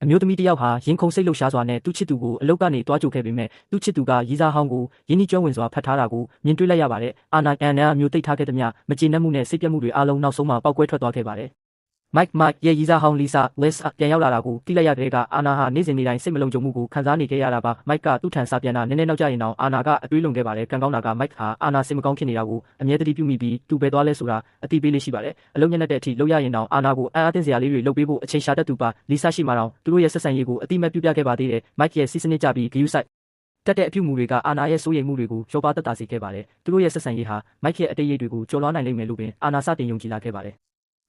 အမျိုးသမီးတစ်ယောက်ဟာရင်ခုန်စိတ်လှုပ်ရှားစွာနဲ့သူ့ချစ်သူကိုအလုတ်ကနေတွားကြိုခဲ့ပေမဲ့သူ့ချစ်သူကရီးစားဟောင်းကိုရင်းနှီးကျွမ်းဝင်စွာဖတ်ထားတာကိုမြင်တွေ့လိုက်ရပါတယ်။အာနာအန်နာမျိုးတိတ်ထားခဲ့သည်မကျေနပ်မှုနဲ့စိတ်ပြတ်မှုတွေအားလုံးနောက်ဆုံးမှာပောက်ကွဲထွက်သွားခဲ့ပါတယ်။ Mike ရဲ့ရီးစားဟောင်းလီဆာ Liz ပြန်ရောက်လာတာကိုသိလိုက်ရတဲ့ကအာနာဟာနေ့စဉ်နေ့တိုင်းစိတ်မလုံခြုံမှုကိုခံစားနေခဲ့ရတာပါ။ Mike ကသူ့ထံစာပြန်တာနည်းနည်းနောက်ကျရင်တောင်အာနာကအတွေးလွန်ခဲ့ပါတယ်။ကံကောင်းတာက Mike ဟာအာနာစိတ်မကောင်းဖြစ်နေတာကိုအမြဲတမ်းပြုမိပြီးသူပဲသွားလဲဆိုတာအတိပေးလေးရှိပါတယ်။အလုံးညက်တဲ့အထိလှုပ်ရရင်တောင်အာနာကိုအံ့အားသင့်စရာလေးတွေလုပ်ပေးဖို့အချိန်ရှာတတ်သူပါ။လီဆာရှိမှတောင်သူတို့ရဲ့ဆက်ဆံရေးကိုအတိမတ်ပြုပြခဲ့ပါသေးတယ်။ Mike ရဲ့စီးစနစ်ကြပြီးဂရုစိုက်တက်တဲ့အပြုမူတွေကအာနာရဲ့စိုးရိမ်မှုတွေကိုလျော့ပါးသက်သာစေခဲ့ပါတယ်။သူတို့ရဲ့ဆက်ဆံရေးဟာ Mike ရဲ့အတိတ်တွေကိုကျော်လွှားနိုင်လိမ့်မယ်လို့ပင်အာနာစတင်ယုံကြည်လာခဲ့ပါတယ်။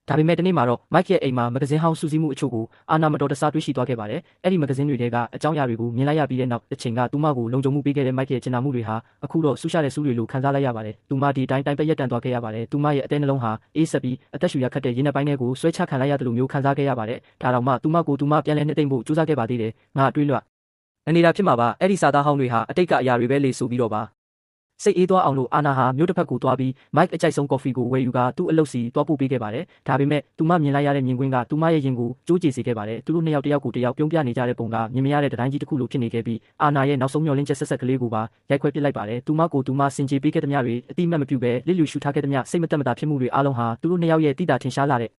ဒါပေမဲ့တနေ့မှာတော့ Mike ရဲ့အိမ်မှာမဂဇင်းဟောင်းစုစည်းမှုအချို့ကိုအာနာမတော်တဆတွေ့ရှိသွားခဲ့ပါတယ်။အဲ့ဒီမဂဇင်းတွေထဲကအကြောင်းအရာတွေကိုမြင်လိုက်ရပြီးတဲ့နောက်တစ်ချိန်ကသူမကိုလုံခြုံမှုပေးခဲ့တဲ့ Mike ရဲ့ကျင်နာမှုတွေဟာအခုတော့ဆူရှာတဲ့ဆူးတွေလိုခံစားလိုက်ရပါတယ်။သူမဒီတိုင်းပက်ရက်တန်သွားခဲ့ရပါတယ်။သူမရဲ့အသေးနှလုံးဟာအေးဆက်ပြီးအသက်ရှူရခတ်တဲ့ရင်းနှက်ပိုင်းတွေကိုဆွဲချခံလိုက်ရတယ်လို့မျိုးခံစားခဲ့ရပါတယ်။ဒါတောင်မှသူမကိုသူမပြန်လဲနှစ်သိမ့်ဖို့ကြိုးစားခဲ့ပါသေးတယ်။ငါအတွေးလွှတ်နေတာဖြစ်မှာပါ။အဲ့ဒီစာသားဟောင်းတွေဟာအတိတ်ကအရာတွေပဲလေဆိုပြီးတော့ပါစိတ်အေးသွားအောင်လို့အာနာဟာမြို့တစ်ဖက်ကိုသွားပြီး Mike အကြိုက်ဆုံးကော်ဖီကိုဝယ်ယူကာသူ့အလုပ်စီသွားပို့ပေးခဲ့ပါတယ်။ဒါပေမဲ့သူမမြင်လိုက်ရတဲ့မြင်ကွင်းကသူမရဲ့ရင်ကိုကြိုးကြေစေခဲ့ပါတယ်။သူတို့နှစ်ယောက်တယောက်ကိုတယောက်ပြုံးပြနေကြတဲ့ပုံကမြင်မရတဲ့တိုင်းကြီးတစ်ခုလိုဖြစ်နေခဲ့ပြီးအာနာရဲ့နောက်ဆုံးမျှော်လင့်ချက်ဆက်ဆက်ကလေးကိုပါရိုက်ခွဲပစ်လိုက်ပါတယ်။သူမကိုသူမစင်ကြေပေးခဲ့သည်များတွေအတိမတ်မပြုဘဲလစ်လျူရှုထားခဲ့သည်များစိတ်မသက်မသာဖြစ်မှုတွေအားလုံးဟာသူတို့နှစ်ယောက်ရဲ့တိတာထင်ရှားလာတဲ့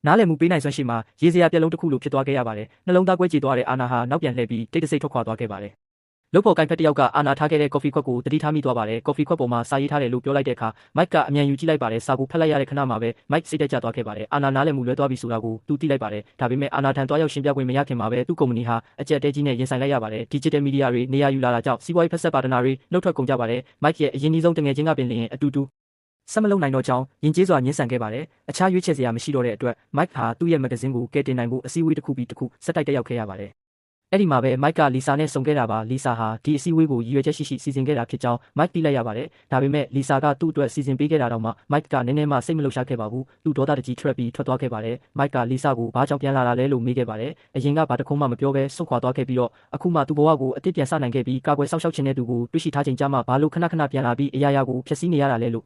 နားလည်မှုပေးနိုင်စွမ်းရှိမှရေစရာပြက်လုံးတစ်ခုလိုဖြစ်သွားခဲ့ရပါတယ်။နှလုံးသားကွဲကြေသွားတဲ့အာနာဟာနောက်ပြန်လှည့်ပြီးတိတ်တဆိတ်ထွက်ခွာသွားခဲ့ပါတယ်။လုပ်ဖို့ကိုင်ဖက်တစ်ယောက်ကအာနာထားခဲ့တဲ့ကော်ဖီခွက်ကိုတတိထားမိသွားပါတယ်။ကော်ဖီခွက်ပေါ်မှာစာရေးထားတယ်လို့ပြောလိုက်တဲ့အခါ Mike ကအမြန်ယူကြည့်လိုက်ပါတယ်။စာကိုဖတ်လိုက်ရတဲ့ခဏမှာပဲ Mike စိတ်တက်ကြသွားခဲ့ပါတယ်။အာနာနားလည်မှုလွဲသွားပြီဆိုတာကိုသူသိလိုက်ပါတယ်။ဒါပေမဲ့အာနာထံသွားရောက်ရှင်းပြခွင့်မရခင်မှာပဲသူ့ကုမ္ပဏီဟာအကျပ်တဲကြီးနဲ့ရင်ဆိုင်လိုက်ရပါတယ်။ Digital Media တွေနေရာယူလာတာကြောင့်စီးပွားရေးဖက်ဆက်ပါတနာတွေနှုတ်ထွက်ကုန်ကြပါတယ်။ Mike ရဲ့အရင်ဆုံးတငယ်ချင်းကပင်လျင်အတူတူဆက်မလုံနိုင်တော့ကြောင်းယဉ်ကျေးစွာညှင်းဆန်ခဲ့ပါတယ်။အခြားရွေးချယ်စရာမရှိတော့တဲ့အတွက် Mike ဟာသူ့ရဲ့မဂဇင်းကိုကဲတင်နိုင်ဖို့အစည်းအဝေးတစ်ခုပြီးတစ်ခုဆက်တိုက်တက်ရောက်ခဲ့ရပါတယ်။အဲ့ဒီမှာပဲ Mike ကလီဆာနဲ့ဆုံခဲ့တာပါ။လီဆာဟာဒီအစည်းအဝေးကိုရည်ရွယ်ချက်ရှိစီစဉ်ခဲ့တာဖြစ်ကြောင်း Mike သိလိုက်ရပါတယ်။ဒါပေမဲ့လီဆာကသူ့အတွက်စီစဉ်ပေးခဲ့တာတော့မှ Mike ကနည်းနည်းမှစိတ်မလှုပ်ရှားခဲ့ပါဘူး။သူ့ဒေါသတကြီးထွက်သွားခဲ့ပါတယ်။ Mike ကလီဆာကိုဘာကြောင့်ပြန်လာတာလဲလို့မေးခဲ့ပါတယ်။အရင်ကဘာတခုမှမပြောဘဲဆုတ်ခွာသွားခဲ့ပြီးတော့အခုမှသူ့ဘဝကိုအတိတ်ပြန်စနိုင်ခဲ့ပြီးကာကွယ်စောင့်ရှောက်ခြင်းတဲ့သူကိုတွေ့ရှိထားချိန်ကျမှဘာလို့ခဏပြန်လာပြီးအရာရာကိုဖျက်ဆီးနေရတာလဲလို့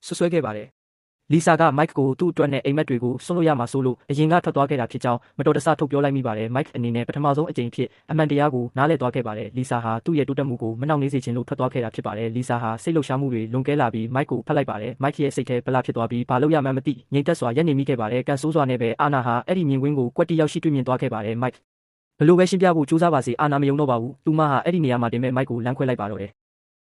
ဆွဆွဲခဲ့ပါတယ်။လီဆာက Mike ကိုသူ့အတွက်နဲ့အိမ်မက်တွေကိုစွန့်လို့ရမှာဆိုလို့အရင်ကထွက်သွားခဲ့တာဖြစ်ကြောင်းမတော်တဆထုတ်ပြောလိုက်မိပါတယ်။ Mike အနေနဲ့ပထမဆုံးအကြိမ်ဖြစ်အမှန်တရားကိုနားလည်သွားခဲ့ပါတယ်။လီဆာဟာသူ့ရဲ့တိုးတက်မှုကိုမနှောင့်နှေးစေချင်လို့ထွက်သွားခဲ့တာဖြစ်ပါတယ်။လီဆာဟာစိတ်လှုပ်ရှားမှုတွေလွန်ကဲလာပြီး Mike ကိုဖတ်လိုက်ပါတယ်။ Mike ရဲ့စိတ်ထဲဗလာဖြစ်သွားပြီးဘာလို့ရမှန်းမသိငြိမ်သက်စွာရပ်နေမိခဲ့ပါတယ်။ကန်ဆိုးစွာနဲ့ပဲအာနာဟာအဲ့ဒီမြင်ကွင်းကိုကွက်တိရောက်ရှိတွေ့မြင်သွားခဲ့ပါတယ်။ Mike ဘလို့ပဲရှင်းပြဖို့ကြိုးစားပါစေအာနာမယုံတော့ပါဘူး။သူမဟာအဲ့ဒီနေရာမှာတင်မဲ့ Mike ကိုလမ်းခွဲလိုက်ပါတော့တယ်။